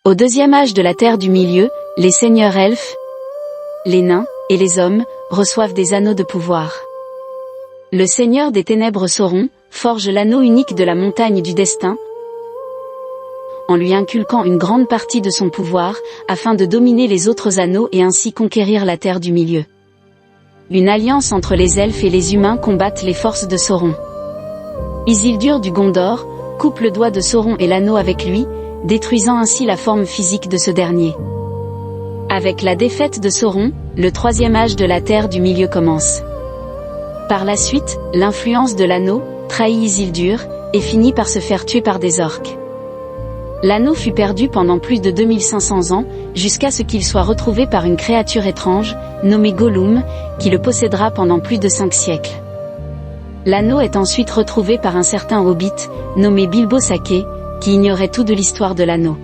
Au deuxième âge de la Terre du Milieu, les seigneurs elfes, les nains, et les hommes, reçoivent des anneaux de pouvoir. Le seigneur des ténèbres Sauron, forge l'anneau unique de la montagne du destin, en lui inculquant une grande partie de son pouvoir, afin de dominer les autres anneaux et ainsi conquérir la Terre du Milieu. Une alliance entre les elfes et les humains combattent les forces de Sauron. Isildur du Gondor, coupe le doigt de Sauron et l'anneau avec lui, détruisant ainsi la forme physique de ce dernier. Avec la défaite de Sauron, le troisième âge de la Terre du Milieu commence. Par la suite, l'influence de l'anneau, trahit Isildur, et finit par se faire tuer par des orques. L'anneau fut perdu pendant plus de 2500 ans, jusqu'à ce qu'il soit retrouvé par une créature étrange, nommée Gollum, qui le possédera pendant plus de 5 siècles. L'anneau est ensuite retrouvé par un certain hobbit, nommé Bilbo Saquet, qui ignorait tout de l'histoire de l'anneau.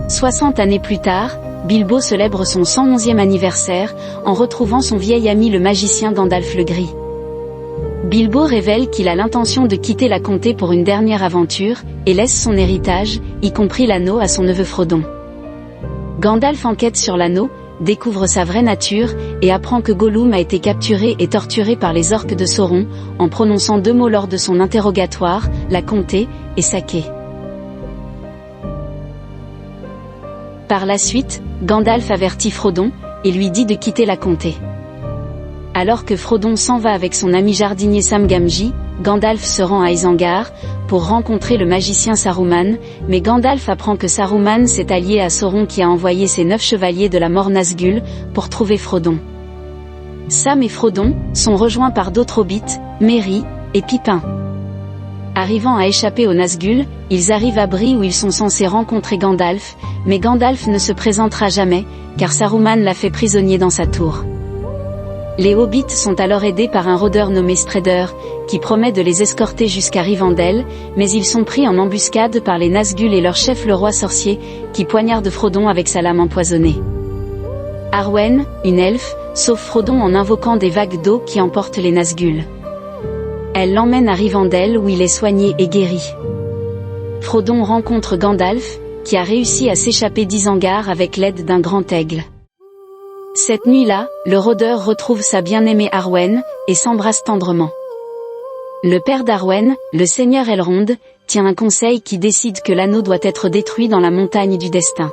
60 années plus tard, Bilbo célèbre son 111e anniversaire, en retrouvant son vieil ami le magicien Gandalf le Gris. Bilbo révèle qu'il a l'intention de quitter la comté pour une dernière aventure, et laisse son héritage, y compris l'anneau à son neveu Frodon. Gandalf enquête sur l'anneau, découvre sa vraie nature, et apprend que Gollum a été capturé et torturé par les orques de Sauron, en prononçant 2 mots lors de son interrogatoire, la comté, et Saquet. Par la suite, Gandalf avertit Frodon, et lui dit de quitter la comté. Alors que Frodon s'en va avec son ami jardinier Sam Gamgee, Gandalf se rend à Isengard, pour rencontrer le magicien Saruman, mais Gandalf apprend que Saruman s'est allié à Sauron qui a envoyé ses 9 chevaliers de la mort Nazgûl, pour trouver Frodon. Sam et Frodon, sont rejoints par d'autres hobbits, Merry, et Pippin. Arrivant à échapper aux Nazgûl, ils arrivent à Bree où ils sont censés rencontrer Gandalf, mais Gandalf ne se présentera jamais, car Saruman l'a fait prisonnier dans sa tour. Les hobbits sont alors aidés par un rôdeur nommé Strider, qui promet de les escorter jusqu'à Rivendell, mais ils sont pris en embuscade par les Nazgûl et leur chef le roi sorcier, qui poignarde Frodon avec sa lame empoisonnée. Arwen, une elfe, sauve Frodon en invoquant des vagues d'eau qui emportent les Nazgûl. Elle l'emmène à Rivendell où il est soigné et guéri. Frodon rencontre Gandalf, qui a réussi à s'échapper d'Isengard avec l'aide d'un grand aigle. Cette nuit-là, le rôdeur retrouve sa bien-aimée Arwen, et s'embrasse tendrement. Le père d'Arwen, le seigneur Elrond, tient un conseil qui décide que l'anneau doit être détruit dans la montagne du destin.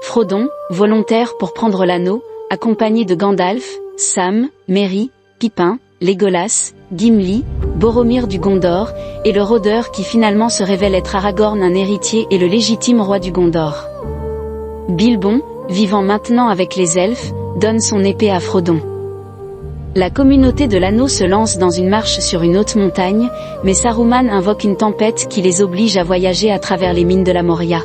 Frodon, volontaire pour prendre l'anneau, accompagné de Gandalf, Sam, Merry, Pippin, Legolas, Gimli, Boromir du Gondor, et le rôdeur qui finalement se révèle être Aragorn, un héritier et le légitime roi du Gondor. Bilbon, vivant maintenant avec les elfes, donne son épée à Frodon. La communauté de l'anneau se lance dans une marche sur une haute montagne, mais Saruman invoque une tempête qui les oblige à voyager à travers les mines de la Moria.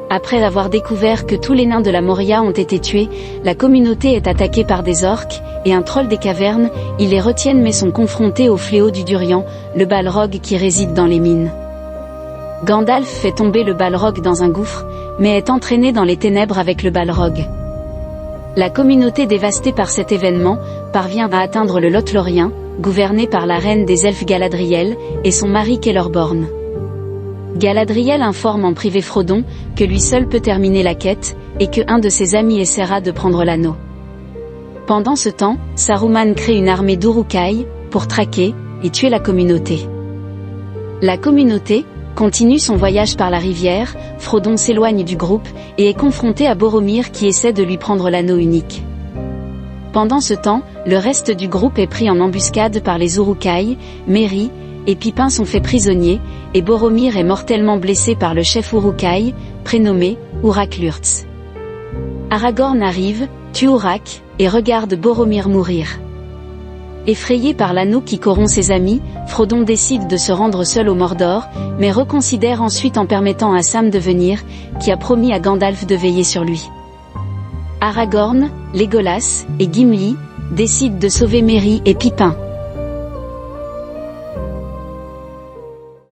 Après avoir découvert que tous les nains de la Moria ont été tués, la communauté est attaquée par des orques, et un troll des cavernes, ils les retiennent mais sont confrontés au fléau du Durian, le Balrog qui réside dans les mines. Gandalf fait tomber le Balrog dans un gouffre, mais est entraîné dans les ténèbres avec le Balrog. La communauté dévastée par cet événement, parvient à atteindre le Lothlórien, gouverné par la reine des elfes Galadriel, et son mari Celeborn. Galadriel informe en privé Frodon, que lui seul peut terminer la quête, et que un de ses amis essaiera de prendre l'anneau. Pendant ce temps, Saruman crée une armée d'Uruk-hai, pour traquer, et tuer la communauté. La communauté continue son voyage par la rivière, Frodon s'éloigne du groupe, et est confronté à Boromir qui essaie de lui prendre l'anneau unique. Pendant ce temps, le reste du groupe est pris en embuscade par les Uruk-hai, Merry et Pippin sont faits prisonniers, et Boromir est mortellement blessé par le chef Uruk-hai, prénommé Urak-Lurtz. Aragorn arrive, tue Urak, et regarde Boromir mourir. Effrayé par l'anneau qui corrompt ses amis, Frodon décide de se rendre seul au Mordor, mais reconsidère ensuite en permettant à Sam de venir, qui a promis à Gandalf de veiller sur lui. Aragorn, Legolas, et Gimli, décident de sauver Merry et Pippin.